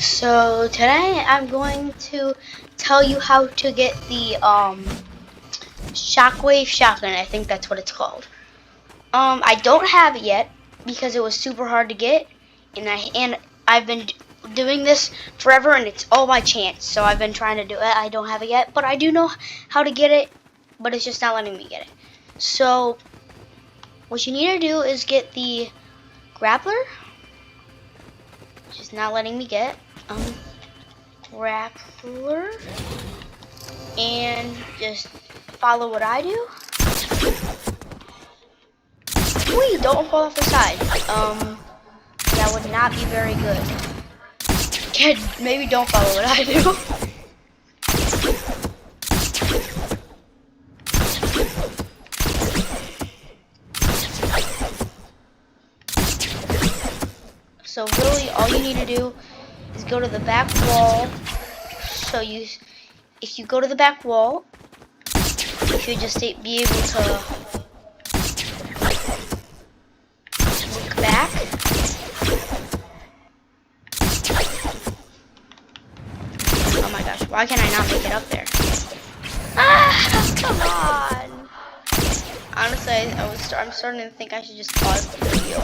So today I'm going to tell you how to get the shockwave shotgun. I think that's what it's called. I don't have it yet because it was super hard to get, and I've been doing this forever, and it's all by chance. So I've been trying to do it. I don't have it yet, but I do know how to get it, but it's just not letting me get it. So what you need to do is get the grappler, which is not letting me get. Grappler, and just follow what I do. Wait, don't fall off the side. That would not be very good. Kid, maybe don't follow what I do. So really, all you need to do is go to the back wall. So if you go to the back wall, you should just be able to look back. Oh my gosh, why can I not make it up there? Ah, come on! Honestly, I'm starting to think I should just pause the video.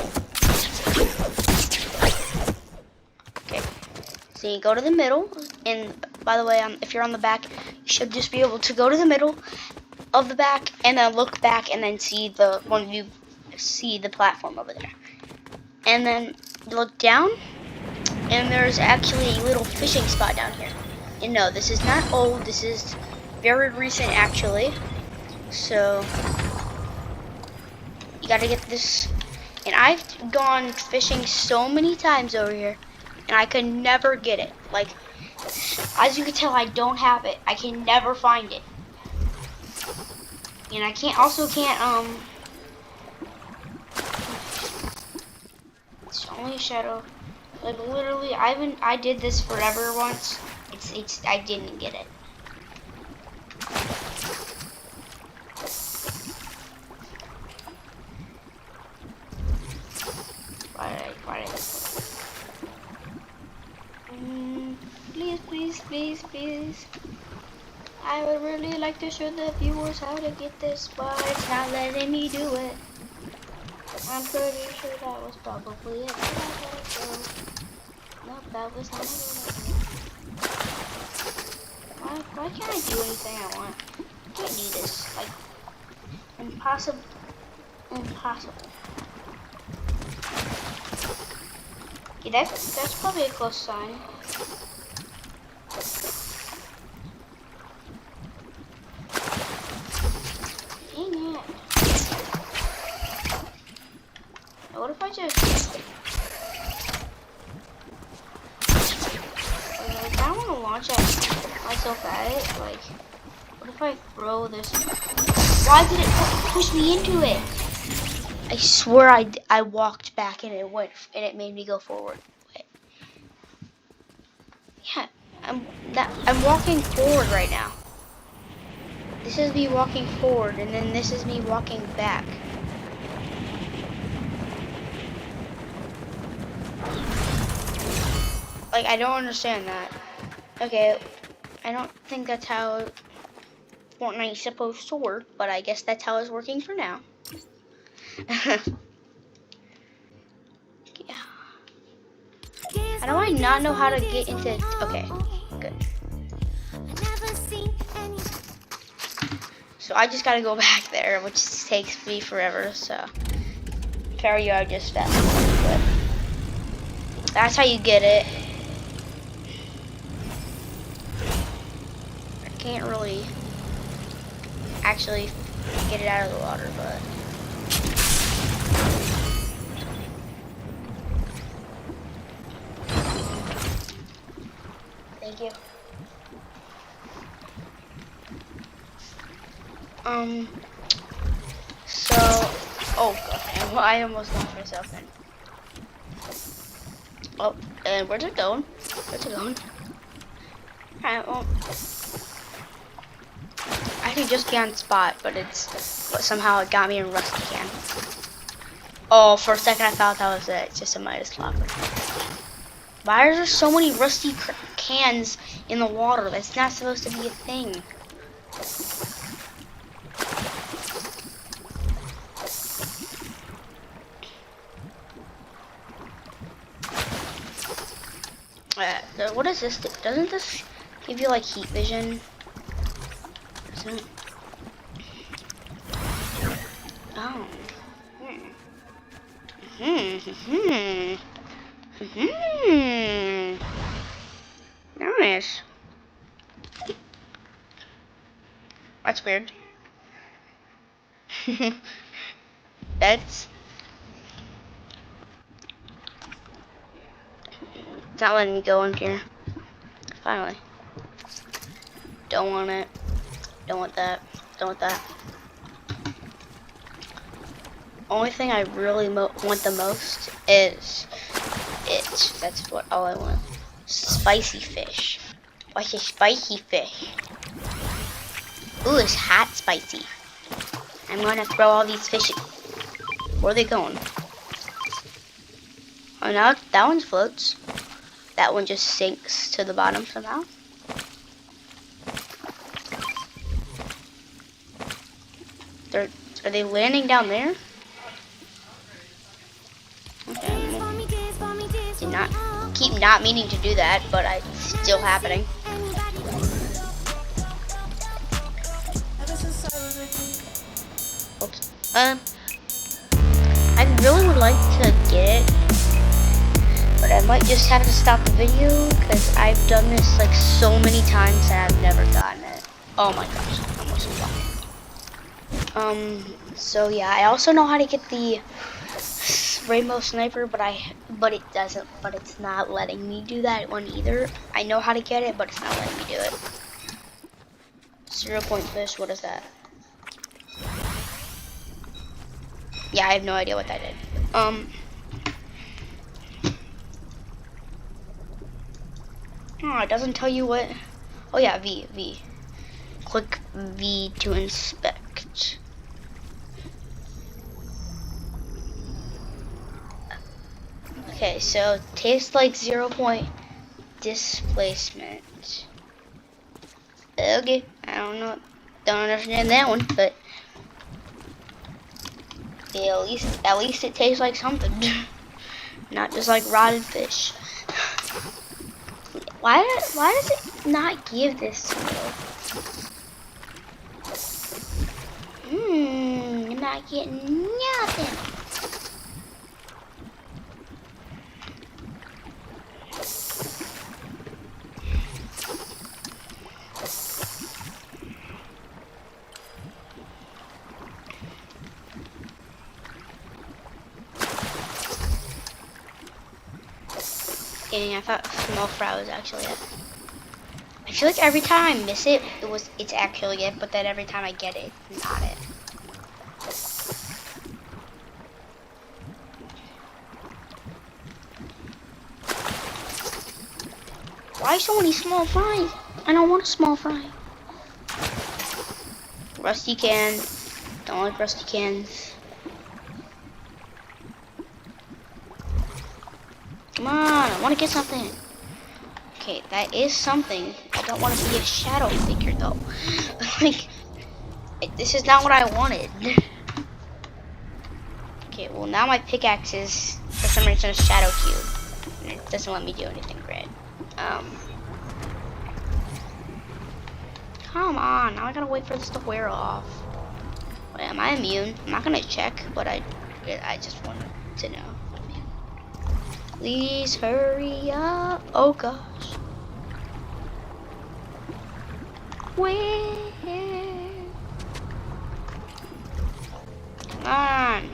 Okay, so you go to the middle, and by the way, if you're on the back, you should just be able to go to the middle of the back, and then look back, and then see the platform over there. And then look down, and there's actually a little fishing spot down here. And no, this is not old, this is very recent actually. So you gotta get this. And I've gone fishing so many times over here, and I could never get it. Like, as you can tell, I don't have it. I can never find it. And I can't, it's only a shadow. Like, literally, I did this forever once. I didn't get it. Why did I please. I would really like to show the viewers how to get this, but it's not letting me do it. I'm pretty sure that was probably it. Nope, that was not it. Why can't I do anything I want? I can't do this. Like, impossible. Yeah, that's probably a close sign. Dang it. What if I just... I kind of want to launch myself at it. Like, what if I throw this? Why did it push me into it? I swear I walked back and it made me go forward. Wait. Yeah, I'm walking forward right now. This is me walking forward, and then this is me walking back. Like, I don't understand that. Okay, I don't think that's how Fortnite's supposed to work, but I guess that's how it's working for now. Yeah. How do I not know how to get into... Okay, good. So I just gotta go back there, which takes me forever, so... Carry you out just fast. But that's how you get it. I can't really actually get it out of the water, but... Thank you. So, oh god, I almost lost myself then. Oh, and where's it going? Alright, well, I can just get on spot, but somehow it got me in rusty can. Oh, for a second I thought that was it. It's just a Midas clock. Why are there so many rusty cans in the water? That's not supposed to be a thing. What is this? Doesn't this give you like heat vision? Doesn't it? Oh. Nice. That's weird. That's it's not letting me go in here. Finally. Don't want it. Don't want that. Don't want that. Only thing I really want the most is it. That's what all I want. Spicy fish. What's a spicy fish? Ooh, it's hot spicy. I'm gonna throw all these fish. Where are they going? Oh, now that one floats. That one just sinks to the bottom somehow. Are they landing down there? Okay. Keep not meaning to do that, but it's still happening. Oops. I really would like to get it, but I might just have to stop the video because I've done this like so many times and I've never gotten it. Oh my gosh, I almost forgot. So yeah, I also know how to get the rainbow sniper, but it's not letting me do that one either. I know how to get it, but it's not letting me do it. 0 point fish, what is that? Yeah, I have no idea what that did. Oh, it doesn't tell you what. Oh yeah, V. Click V to inspect. Okay, so tastes like 0 point displacement. Okay, I don't understand that one, but yeah, at least it tastes like something, not just like rotted fish. Why does it not give this to me? I'm not getting nothing. Dang, I thought small fry was actually it. I feel like every time I miss it, it's actually it, but then every time I get it, it's not it. Why so many small fries? I don't want a small fry. Rusty can. Don't like rusty cans. Come on, I want to get something. Okay, that is something. I don't want to be a shadow figure though. Like, this is not what I wanted. Okay, well now my pickaxe is for some reason a shadow cube. And it doesn't let me do anything great. Come on, now I gotta wait for this to wear off. Wait, am I immune? I'm not gonna check, but I just wanted to know. Please hurry up. Oh gosh. Where? Come on.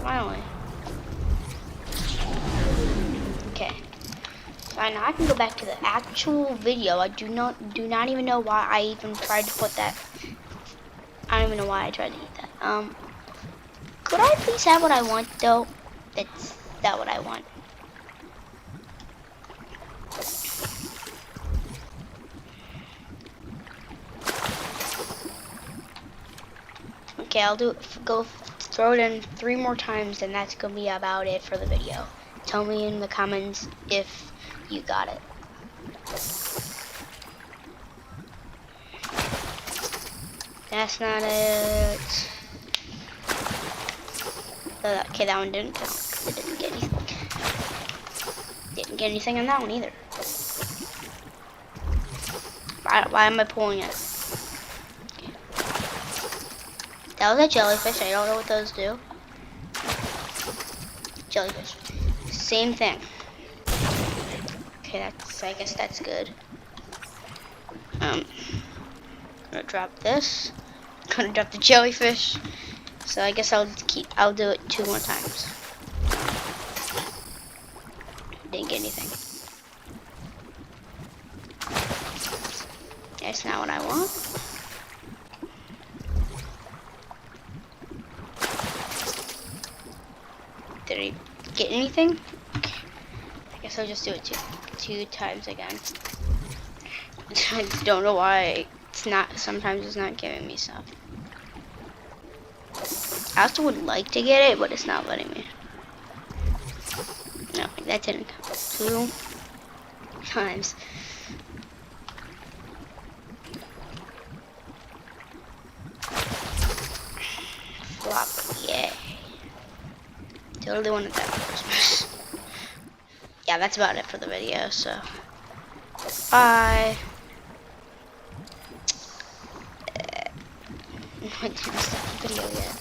Finally. Okay. So now I can go back to the actual video. I do not even know why I even tried to put that. I don't even know why I tried to eat that. Could I please have what I want though? That's not what I want. Okay, I'll go throw it in 3 more times, and that's gonna be about it for the video. Tell me in the comments if you got it. That's not it. Okay, that one didn't count. It didn't get anything. Didn't get anything on that one either. Why am I pulling it? Okay. That was a jellyfish. I don't know what those do. Jellyfish. Same thing. Okay, I guess that's good. I'm gonna drop this. I'm gonna drop the jellyfish. So I guess I'll do it 2 more times. Didn't get anything. That's not what I want. Did I get anything? Okay. I guess I'll just do it two times again. I don't know why sometimes it's not giving me stuff. I also would like to get it, but it's not letting me. No, that didn't count. 2 times. Flop, yay. Totally wanted that for Christmas. Yeah, that's about it for the video, so bye. I didn't start the video yet.